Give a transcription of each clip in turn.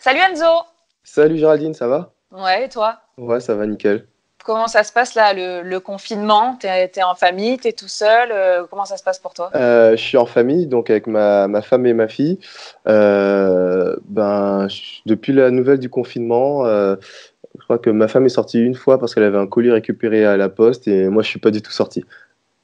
Salut Enzo! Salut Géraldine, ça va? Ouais, et toi? Ouais, ça va nickel. Comment ça se passe là, le confinement? T'es en famille, t'es tout seul? Comment ça se passe pour toi? Je suis en famille, donc avec ma femme et ma fille. Depuis la nouvelle du confinement, je crois que ma femme est sortie une fois parce qu'elle avait un colis récupéré à la poste et moi je suis pas du tout sorti.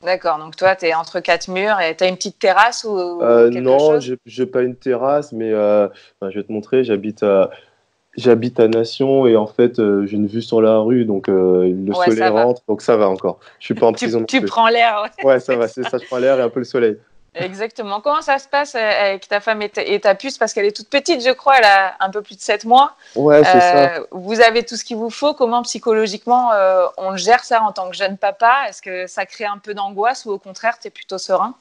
D'accord, donc toi, t'es entre quatre murs et t'as une petite terrasse ou quelque Non, chose? j'ai pas une terrasse, mais je vais te montrer. J'habite à Nation et en fait j'ai une vue sur la rue, donc le Ouais, soleil ça va. rentre, donc ça va encore. Je suis pas en Tu, prison non tu plus. prends l'air, ouais, Ouais, ça c'est va, ça. je prends l'air et un peu le soleil. Exactement. Comment ça se passe avec ta femme et ta puce? Parce qu'elle est toute petite, je crois, elle a un peu plus de 7 mois. Ouais, c'est ça. Vous avez tout ce qu'il vous faut. Comment psychologiquement on le gère ça en tant que jeune papa? Est-ce que ça crée un peu d'angoisse ou au contraire, t'es plutôt serein?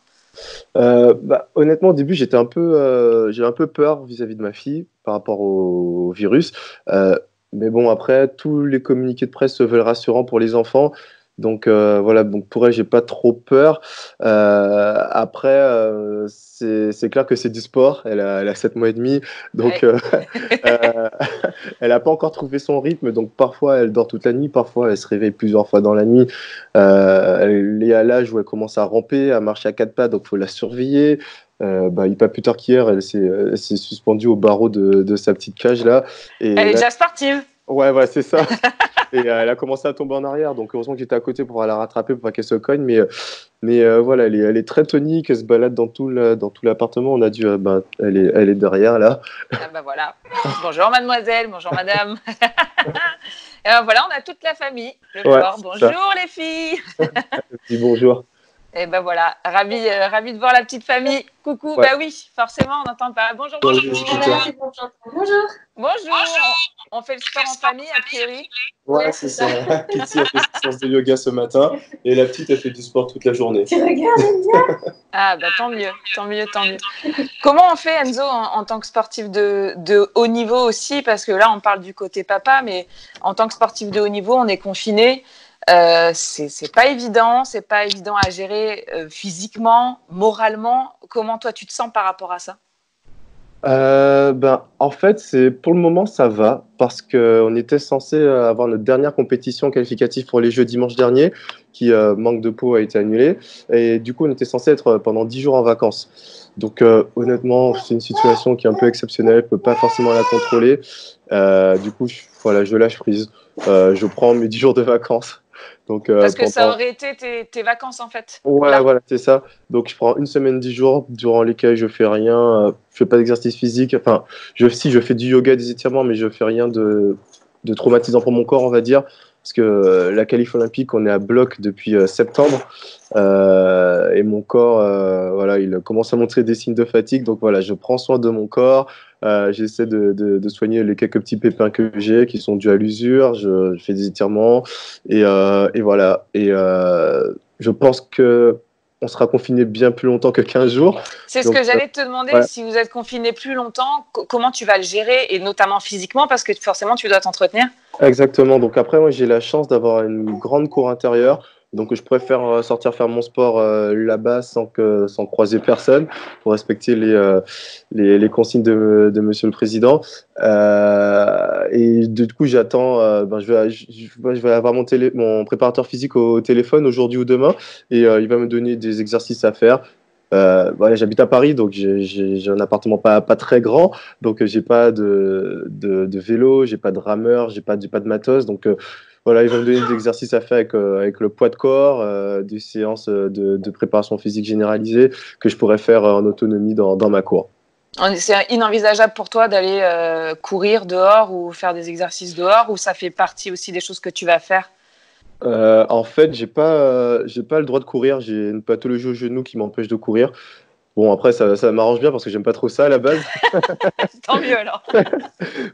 Honnêtement, au début, j'ai un peu peur vis-à-vis de ma fille par rapport au virus. Euh, mais bon, après, tous les communiqués de presse se veulent rassurants pour les enfants. Donc voilà, donc pour elle, j'ai pas trop peur. Après, c'est clair que c'est du sport. Elle a 7 mois et demi, donc Ouais. euh, elle n'a pas encore trouvé son rythme. Donc parfois, elle dort toute la nuit, parfois, elle se réveille plusieurs fois dans la nuit. Elle est à l'âge où elle commence à ramper, à marcher à quatre pas, donc il faut la surveiller. Il n'y a pas plus tard qu'hier, elle s'est suspendue au barreau de sa petite cage là. Elle Et est là, déjà sportive. ouais, c'est ça. Et elle a commencé à tomber en arrière, donc heureusement que j'étais à côté pour la rattraper pour pas qu'elle se cogne. Mais voilà, elle est très tonique, elle se balade dans tout l'appartement. On a dû, elle est derrière là. Ah bah voilà. Bonjour mademoiselle, bonjour madame. Et ben voilà, on a toute la famille le Ouais, soir. c'est ça. Bonjour les filles. Elle dit bonjour. Et ben voilà, ravi de voir la petite famille. Coucou, Ouais. bah oui, forcément on n'entend pas. Bonjour, Dans les bonjour. écouteurs. Bonjour. Bonjour. On fait le sport en famille a priori. Ouais, c'est ça. Kitty a fait sa séance de yoga ce matin et la petite a fait du sport toute la journée. Tu regardes, j'aime bien. Ah bah tant mieux, tant mieux, tant mieux. Comment on fait Enzo en tant que sportif de haut niveau aussi? Parce que là on parle du côté papa, mais en tant que sportif de haut niveau, on est confiné. C'est pas évident à gérer physiquement, moralement. Comment toi tu te sens par rapport à ça? En fait, pour le moment, ça va parce qu'on était censé avoir notre dernière compétition qualificative pour les Jeux dimanche dernier, qui, manque de peau, a été annulée. Et du coup, on était censé être pendant 10 jours en vacances. Donc, honnêtement, c'est une situation qui est un peu exceptionnelle, je ne peux pas forcément la contrôler. Du coup, voilà, je lâche prise. Je prends mes 10 jours de vacances. Donc, Parce que ça aurait été tes vacances en fait, ouais, là. voilà, c'est ça. Donc, je prends une semaine, 10 jours, durant lesquels je fais rien, je fais pas d'exercice physique. Enfin, si, je fais du yoga, des étirements, mais je fais rien de traumatisant pour mon corps, on va dire. Parce que la qualif olympique, on est à bloc depuis septembre. Et mon corps, voilà, il commence à montrer des signes de fatigue. Donc, voilà, je prends soin de mon corps. J'essaie de soigner les quelques petits pépins que j'ai qui sont dus à l'usure. Je fais des étirements. Et voilà. Je pense que on sera confiné bien plus longtemps que 15 jours. C'est ce Donc, que j'allais te demander, ouais, si vous êtes confiné plus longtemps, comment tu vas le gérer, et notamment physiquement, parce que forcément tu dois t'entretenir. exactement. Donc après, moi, j'ai la chance d'avoir une grande cour intérieure. Donc je préfère sortir faire mon sport là-bas sans croiser personne pour respecter les consignes de Monsieur le Président. Et du coup, j'attends. Je vais avoir mon préparateur physique au téléphone aujourd'hui ou demain et il va me donner des exercices à faire. Voilà, j'habite à Paris, donc j'ai un appartement pas très grand, donc j'ai pas de vélo, j'ai pas de rameur, j'ai pas de matos, donc voilà, il va me donner des exercices à faire avec le poids de corps, des séances de préparation physique généralisée que je pourrais faire en autonomie dans ma cour. C'est inenvisageable pour toi d'aller courir dehors ou faire des exercices dehors, ou ça fait partie aussi des choses que tu vas faire? En fait, j'ai pas le droit de courir, j'ai une pathologie au genou qui m'empêche de courir. Bon, après, ça m'arrange bien parce que j'aime pas trop ça à la base. Tant mieux alors.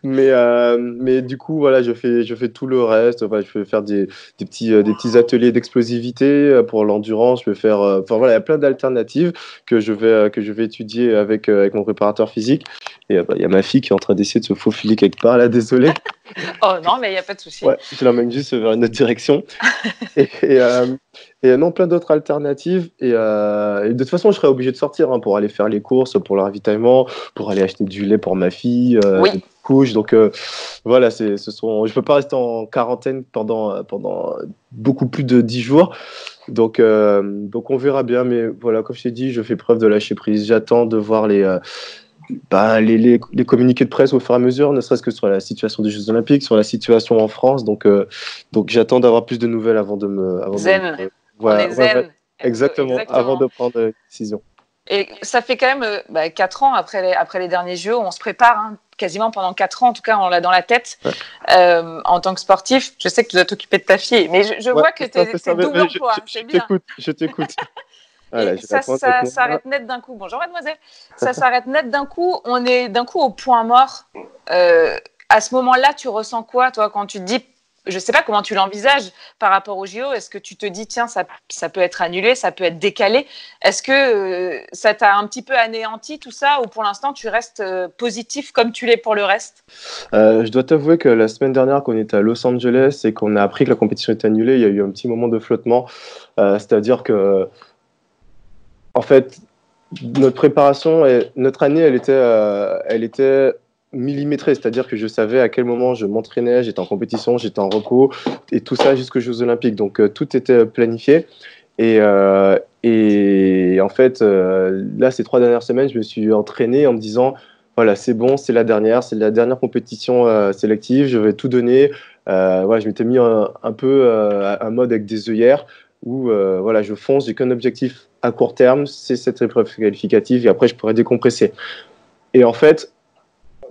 Mais du coup, voilà, je fais tout le reste. Enfin, je peux faire des petits ateliers d'explosivité pour l'endurance. Je peux faire, enfin voilà, il y a plein d'alternatives que je vais étudier avec mon préparateur physique. Et il y a ma fille qui est en train d'essayer de se faufiler quelque part, là, désolé. Oh non, mais il n'y a pas de souci. Ouais, je l'emmène juste vers une autre direction. Et, et, euh, non, plein d'autres alternatives. Et de toute façon, je serais obligé de sortir hein, pour aller faire les courses, pour le ravitaillement, pour aller acheter du lait pour ma fille. Oui. couche. Donc voilà, je ne peux pas rester en quarantaine pendant beaucoup plus de 10 jours. Donc on verra bien. Mais voilà, comme je t'ai dit, je fais preuve de lâcher prise. J'attends de voir les communiqués de presse au fur et à mesure, ne serait-ce que sur la situation des Jeux Olympiques, sur la situation en France. Donc j'attends d'avoir plus de nouvelles avant de me. Zen. Voilà, on est zen. Exactement, avant de prendre une décision. Et ça fait quand même 4 ans après les derniers Jeux, on se prépare quasiment pendant 4 ans, en tout cas on l'a dans la tête. Ouais. En tant que sportif, je sais que tu dois t'occuper de ta fille, mais je vois que c'est double emploi, c'est bien. Je t'écoute. Voilà, ça s'arrête net d'un coup. Bonjour mademoiselle. Ça s'arrête net d'un coup, on est d'un coup au point mort. À ce moment-là, tu ressens quoi, toi, quand tu te dis, je ne sais pas comment tu l'envisages par rapport au JO, est-ce que tu te dis, tiens, ça peut être annulé, ça peut être décalé? Est-ce que ça t'a un petit peu anéanti tout ça, ou pour l'instant, tu restes positif comme tu l'es pour le reste? Je dois t'avouer que la semaine dernière, quand on était à Los Angeles et qu'on a appris que la compétition était annulée, il y a eu un petit moment de flottement. C'est-à-dire que, en fait, notre préparation, notre année, elle était millimétrée, c'est-à-dire que je savais à quel moment je m'entraînais, j'étais en compétition, j'étais en repos, et tout ça jusqu'aux Jeux Olympiques. Donc tout était planifié. Et en fait, là, ces 3 dernières semaines, je me suis entraîné en me disant, voilà, c'est bon, c'est la dernière compétition sélective, je vais tout donner. Ouais, je m'étais mis un peu un mode avec des œillères où voilà, je fonce, j'ai qu'un objectif à court terme, c'est cette épreuve qualificative, et après, je pourrais décompresser. Et en fait,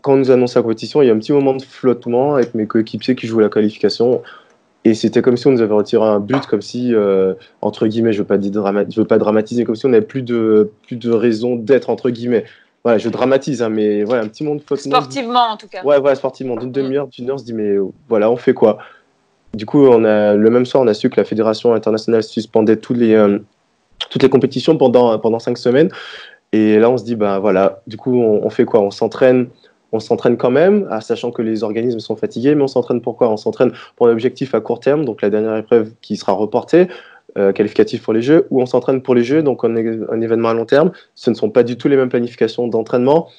quand on nous annonce la compétition, il y a un petit moment de flottement avec mes coéquipiers qui jouent la qualification. Et c'était comme si on nous avait retiré un but, comme si, entre guillemets, je veux pas dramatiser, comme si on n'avait plus de raison d'être, entre guillemets. Voilà, je dramatise, hein, mais voilà, un petit moment de flottement. Sportivement, en tout cas. Ouais, sportivement. D'une demi-heure, d'une heure, on se dit, mais voilà, on fait quoi? Du coup, le même soir, on a su que la Fédération internationale suspendait toutes les compétitions pendant 5 semaines. Et là, on se dit, bah voilà, du coup, on fait quoi? On s'entraîne quand même, sachant que les organismes sont fatigués, mais on s'entraîne pourquoi? On s'entraîne pour un objectif à court terme, donc la dernière épreuve qui sera reportée, qualificative pour les Jeux, ou on s'entraîne pour les Jeux, donc un événement à long terme. Ce ne sont pas du tout les mêmes planifications d'entraînement.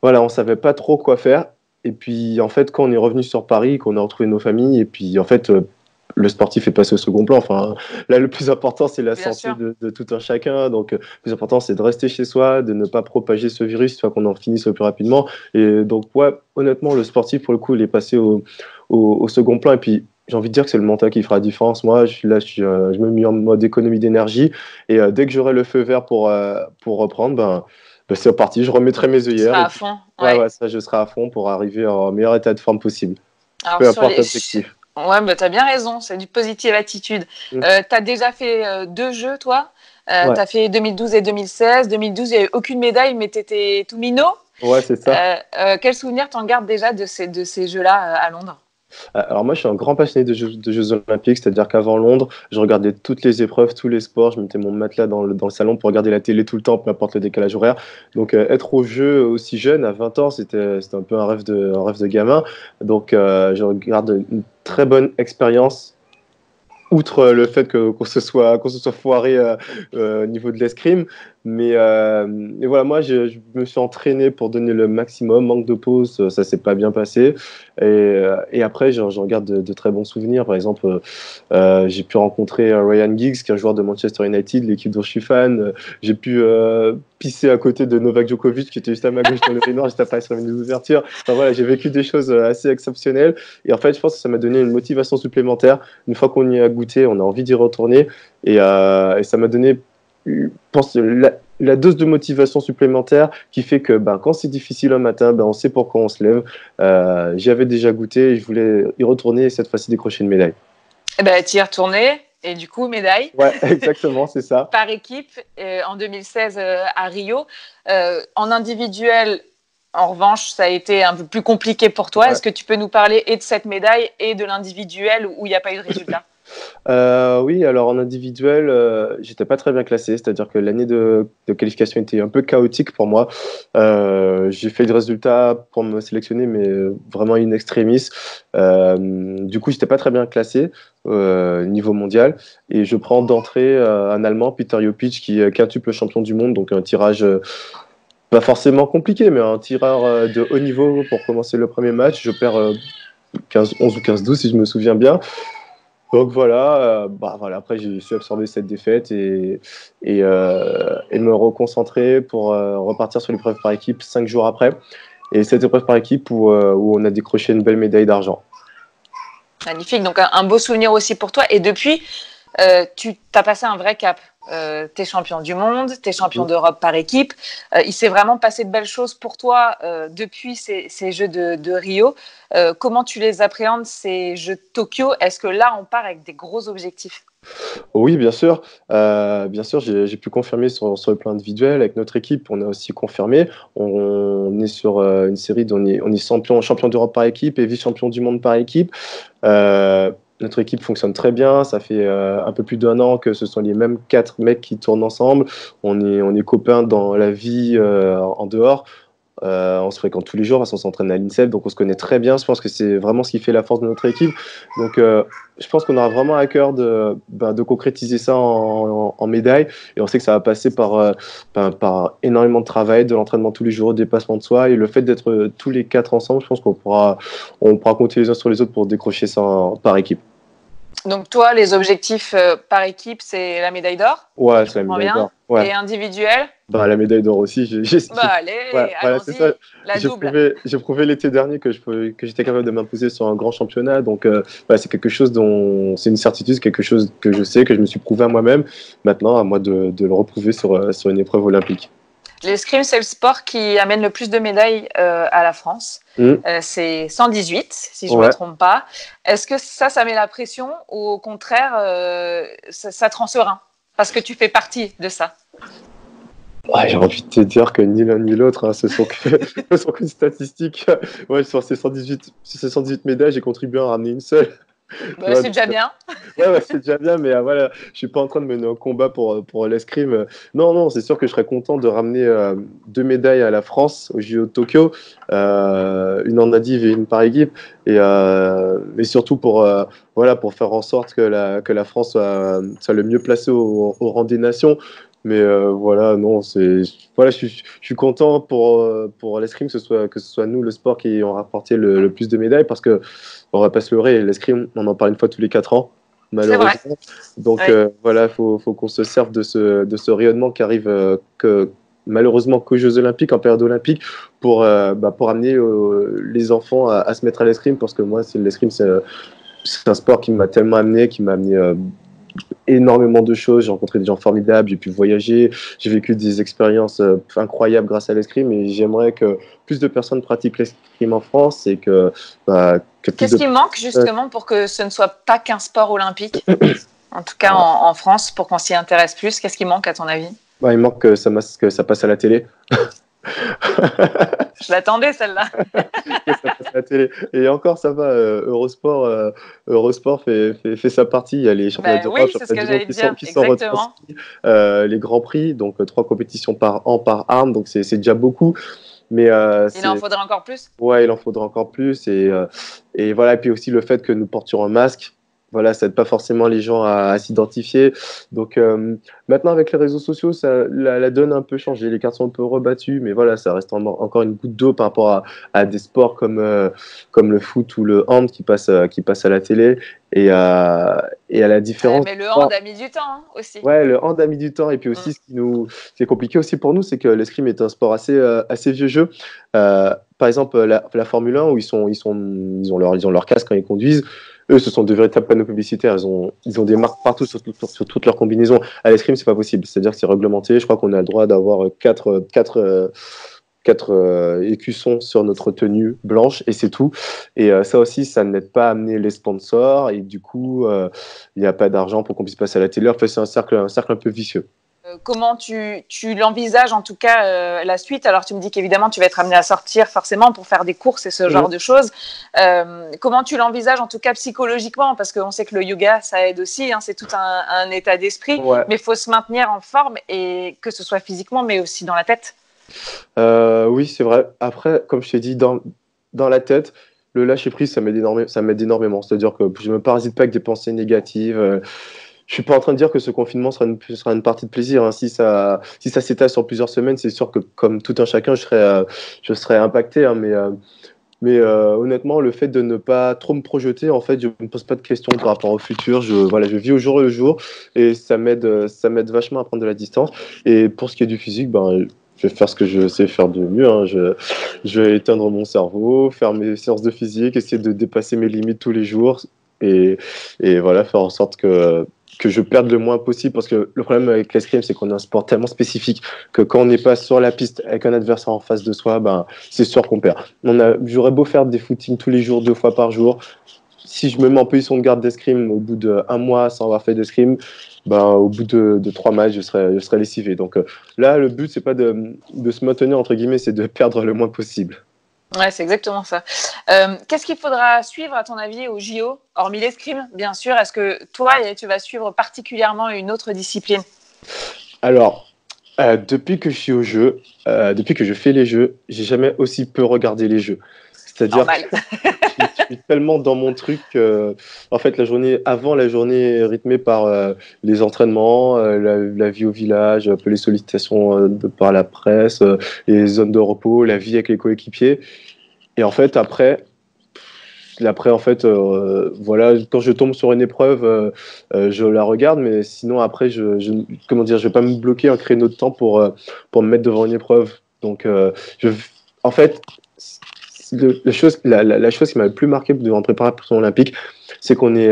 Voilà, on ne savait pas trop quoi faire. Et puis, en fait, quand on est revenu sur Paris, qu'on a retrouvé nos familles, et puis, en fait, le sportif est passé au second plan. Enfin, là, le plus important, c'est la santé de tout un chacun. Donc, le plus important, c'est de rester chez soi, de ne pas propager ce virus, soit qu'on en finisse le plus rapidement. Et donc, ouais, honnêtement, le sportif, pour le coup, il est passé au second plan. Et puis, j'ai envie de dire que c'est le mental qui fera la différence. Moi, je me mets en mode économie d'énergie. Et dès que j'aurai le feu vert pour reprendre, c'est reparti. Je remettrai mes œillères. Tu seras à fond. Ouais, ça, je serai à fond pour arriver en meilleur état de forme possible. Alors, peu importe l'objectif. Ouais, bah, tu as bien raison, c'est du positive attitude. Tu as déjà fait 2 Jeux, toi. Tu as fait 2012 et 2016. 2012, il n'y a eu aucune médaille, mais tu étais tout minot. Ouais, c'est ça. Quel souvenir t'en gardes déjà de ces Jeux-là à Londres? Alors moi, je suis un grand passionné de Jeux Olympiques, c'est-à-dire qu'avant Londres, je regardais toutes les épreuves, tous les sports, je mettais mon matelas dans le salon pour regarder la télé tout le temps, peu importe le décalage horaire. Donc être aux Jeux aussi jeune, à 20 ans, c'était un peu un rêve de gamin. Donc je regarde une très bonne expérience. Outre le fait qu'on se soit foiré au niveau de l'escrime. Mais voilà, moi, je me suis entraîné pour donner le maximum. Manque de pause, ça s'est pas bien passé. Et après, j'en garde de très bons souvenirs. Par exemple, j'ai pu rencontrer Ryan Giggs, qui est un joueur de Manchester United, l'équipe dont je suis fan. J'ai pu pisser à côté de Novak Djokovic, qui était juste à ma gauche dans le noir, juste après sur une ouverture. Enfin voilà, j'ai vécu des choses assez exceptionnelles. Et en fait, je pense que ça m'a donné une motivation supplémentaire. Une fois qu'on y a goûté, on a envie d'y retourner. Et ça m'a donné, je pense, la dose de motivation supplémentaire qui fait que quand c'est difficile un matin, on sait pourquoi on se lève. J'y avais déjà goûté et je voulais y retourner et cette fois-ci décrocher une médaille. Tu y es retourné et du coup, médaille. Ouais, exactement, c'est ça. Par équipe, en 2016 à Rio. En individuel, en revanche, ça a été un peu plus compliqué pour toi. Ouais. Est-ce que tu peux nous parler et de cette médaille et de l'individuel où il n'y a pas eu de résultat? Oui, alors en individuel, j'étais pas très bien classé, c'est-à-dire que l'année de qualification était un peu chaotique pour moi. J'ai fait le résultat pour me sélectionner, mais vraiment in extremis. Du coup, j'étais pas très bien classé niveau mondial, et je prends d'entrée un Allemand, Peter Jopic, qui est quintuple champion du monde, donc un tirage pas forcément compliqué, mais un tireur de haut niveau pour commencer le premier match. Je perds 11 ou 15-12 si je me souviens bien. Donc voilà, voilà, après j'ai su absorber cette défaite et me reconcentrer pour repartir sur l'épreuve par équipe 5 jours après. Et cette épreuve par équipe où on a décroché une belle médaille d'argent. Magnifique, donc un beau souvenir aussi pour toi. Et depuis, tu as passé un vrai cap. Tu es champion du monde, tu es champion d'Europe par équipe. Il s'est vraiment passé de belles choses pour toi depuis ces Jeux de Rio. Comment tu les appréhendes, ces Jeux de Tokyo? Est-ce que là, on part avec des gros objectifs? Oui, bien sûr. J'ai pu confirmer sur le plan individuel. Avec notre équipe, on a aussi confirmé. On est sur une série dont on est champion d'Europe par équipe et vice-champion du monde par équipe. Notre équipe fonctionne très bien. Ça fait un peu plus d'1 an que ce sont les mêmes 4 mecs qui tournent ensemble. On est copains dans la vie en dehors. On se fréquente tous les jours parce qu'on s'entraîne à l'INSEP, donc on se connaît très bien. Je pense que c'est vraiment ce qui fait la force de notre équipe. Donc je pense qu'on aura vraiment à cœur de concrétiser ça en médaille. Et on sait que ça va passer par énormément de travail, de l'entraînement tous les jours, des dépassements de soi. Et le fait d'être tous les 4 ensemble, je pense qu'on pourra compter les uns sur les autres pour décrocher ça par équipe. Donc toi, les objectifs par équipe, c'est la médaille d'or? Ouais, c'est la médaille d'or. Ouais. Et individuel? La médaille d'or aussi. Allez, voilà, c'est ça. La double. J'ai prouvé l'été dernier que j'étais capable de m'imposer sur un grand championnat. Donc, c'est quelque chose c'est une certitude, c'est quelque chose que je sais, que je me suis prouvé à moi-même. Maintenant, à moi de le reprouver sur une épreuve olympique. L'escrime, c'est le sport qui amène le plus de médailles à la France. C'est 118, si je ne me trompe pas. Est-ce que ça met la pression ou au contraire, ça te rend serein parce que tu fais partie de ça? J'ai envie de te dire que ni l'un ni l'autre, hein, ce sont que des statistiques. Sur ces 118 médailles, j'ai contribué à en ramener une seule. C'est déjà bien. C'est déjà bien, mais voilà, je suis pas en train de mener un combat pour l'escrime. Non, c'est sûr que je serais content de ramener 2 médailles à la France au JO de Tokyo, une en indiv et une par équipe, et surtout pour faire en sorte que la France soit le mieux placée au rang des nations. Mais je suis content pour l'escrime que ce soit nous le sport qui ayons rapporté le plus de médailles, parce que on va pas se leurrer, l'escrime on en parle une fois tous les 4 ans malheureusement. Donc faut qu'on se serve de ce rayonnement qui arrive malheureusement qu'aux Jeux Olympiques, en période olympique, pour amener les enfants à se mettre à l'escrime, parce que moi l'escrime c'est un sport qui m'a tellement amené, énormément de choses. J'ai rencontré des gens formidables, j'ai pu voyager, j'ai vécu des expériences incroyables grâce à l'escrime, et j'aimerais que plus de personnes pratiquent l'escrime en France, et que Qu'est-ce qui manque justement pour que ce ne soit pas qu'un sport olympique, en tout cas en France, pour qu'on s'y intéresse plus? Qu'est-ce qui manque à ton avis? Il manque que ça passe à la télé. Je l'attendais, celle-là. Ça passe à la télé. Et encore, ça va. Eurosport fait sa partie. Il y a les championnats d'Europe, qui sont retransmis, les grands prix, donc 3 compétitions par an par arme, donc c'est déjà beaucoup. Mais il en faudrait encore plus. Ouais, il en faudrait encore plus. Et voilà. Et puis aussi le fait que nous portions un masque. Voilà, ça n'aide pas forcément les gens à s'identifier. Donc maintenant, avec les réseaux sociaux, la donne a un peu changé. Les cartes sont un peu rebattues, mais voilà, ça reste encore une goutte d'eau par rapport à des sports comme le foot ou le hand qui passent à la télé. Et à la différence. Mais le hand a mis du temps aussi. Ouais, le hand a mis du temps. Et puis aussi, ce qui est compliqué aussi pour nous, c'est que l'escrime est un sport assez vieux jeu. Par exemple, la Formule 1, où ils ont leur casque quand ils conduisent. Eux, ce sont de véritables panneaux publicitaires. Ils ont des marques partout sur toutes leurs combinaisons. À l'escrime, c'est pas possible. C'est-à-dire que c'est réglementé. Je crois qu'on a le droit d'avoir 4 écussons sur notre tenue blanche, et c'est tout. Et ça aussi, ça n'aide pas à amener les sponsors. Et du coup, il n'y a pas d'argent pour qu'on puisse passer à la télé. En fait, c'est un cercle un peu vicieux. Comment tu l'envisages, en tout cas, la suite? Alors, tu me dis qu'évidemment, tu vas être amené à sortir forcément pour faire des courses et ce genre de choses. Comment tu l'envisages, en tout cas, psychologiquement? Parce qu'on sait que le yoga, ça aide aussi. C'est tout un état d'esprit. Ouais. Mais il faut se maintenir en forme, et que ce soit physiquement, mais aussi dans la tête. Oui, c'est vrai. Après, comme je t'ai dit, dans la tête, le lâcher prise, ça m'aide énormément. C'est-à-dire que je ne me parasite pas avec des pensées négatives. je suis pas en train de dire que ce confinement sera une partie de plaisir, hein. Si ça s'étale sur plusieurs semaines, c'est sûr que comme tout un chacun, je serais impacté, hein, mais honnêtement, le fait de ne pas trop me projeter, en fait, je me pose pas de questions par rapport au futur. Voilà, je vis au jour le jour et ça m'aide vachement à prendre de la distance. Et pour ce qui est du physique, ben, je vais faire ce que je sais faire de mieux, hein. Je vais éteindre mon cerveau, faire mes séances de physique, essayer de dépasser mes limites tous les jours et, et voilà, faire en sorte que je perde le moins possible, parce que le problème avec l'escrime, c'est qu'on a un sport tellement spécifique que quand on n'est pas sur la piste avec un adversaire en face de soi, ben, c'est sûr qu'on perd. J'aurais beau faire des footings tous les jours, 2 fois par jour, si je me mets en position de garde d'escrime au bout d'un mois sans avoir fait d'escrime, ben, au bout de 3 matchs, je serais lessivé. Donc là, le but, c'est pas de se maintenir, entre guillemets, c'est de perdre le moins possible. Ouais, c'est exactement ça. Qu'est-ce qu'il faudra suivre, à ton avis, au JO, hormis l'escrime, bien sûr? Est-ce que toi, tu vas suivre particulièrement une autre discipline? Alors, depuis que je suis au jeu, depuis que je fais les jeux, j'ai jamais aussi peu regardé les jeux. C'est-à-dire Normal. que je suis tellement dans mon truc. En fait, la journée est rythmée par les entraînements, la vie au village, un peu les sollicitations par la presse, les zones de repos, la vie avec les coéquipiers. Et en fait, voilà, quand je tombe sur une épreuve, je la regarde, mais sinon après, comment dire, je vais pas me bloquer un créneau de temps pour me mettre devant une épreuve. Donc, en fait, la chose qui m'a le plus marqué en préparation olympique, c'est on est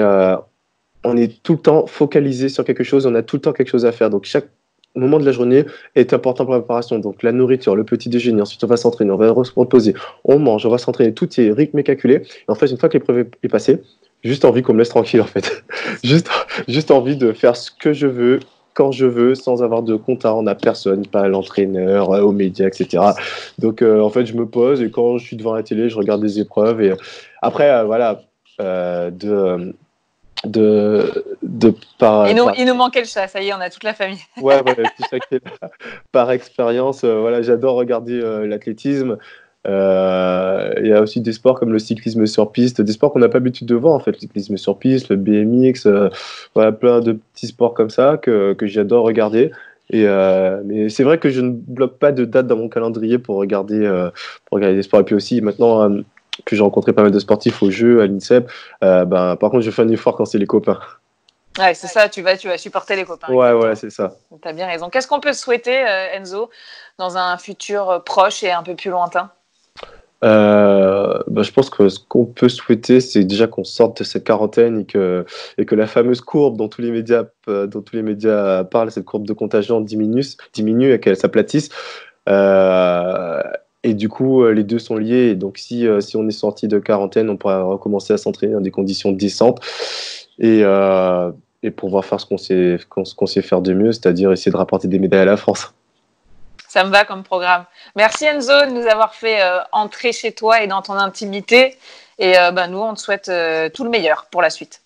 tout le temps focalisé sur quelque chose, on a tout le temps quelque chose à faire. Donc, chaque moment de la journée est important pour la préparation. Donc, la nourriture, le petit déjeuner, ensuite on va s'entraîner, on va se reposer, on mange, on va s'entraîner, tout est rythmé, calculé. Et en fait, une fois que l'épreuve est passée, juste envie qu'on me laisse tranquille, en fait. Juste envie de faire ce que je veux, quand je veux, sans avoir de compte à rendre à personne, pas à l'entraîneur, aux médias, etc. Donc, en fait, je me pose et quand je suis devant la télé, je regarde les épreuves. Et après, voilà, Il nous manquait le chat, ça y est, on a toute la famille. Ouais, voilà, tout ça qui est là. Par expérience, voilà, j'adore regarder l'athlétisme. Il y a aussi des sports comme le cyclisme sur piste, des sports qu'on n'a pas l'habitude de voir en fait, le cyclisme sur piste, le BMX, voilà, plein de petits sports comme ça que j'adore regarder. Mais c'est vrai que je ne bloque pas de date dans mon calendrier pour regarder des sports. Et puis aussi, maintenant que j'ai rencontré pas mal de sportifs au jeu, à l'INSEP, ben, par contre, je fais un effort quand c'est les copains. Ouais, c'est ça, tu vas supporter les copains. Ouais, voilà, c'est ça. Tu as bien raison. Qu'est-ce qu'on peut souhaiter, Enzo, dans un futur proche et un peu plus lointain? Bah, je pense que ce qu'on peut souhaiter, c'est déjà qu'on sorte de cette quarantaine et que la fameuse courbe dont tous les médias parlent, cette courbe de contagion diminue et qu'elle s'aplatisse. Et du coup, les deux sont liés. Et donc, si on est sorti de quarantaine, on pourra recommencer à s'entraîner dans des conditions décentes et pouvoir faire ce qu'on sait faire de mieux, c'est-à-dire essayer de rapporter des médailles à la France. Ça me va comme programme. Merci Enzo de nous avoir fait entrer chez toi et dans ton intimité. Et nous, on te souhaite tout le meilleur pour la suite.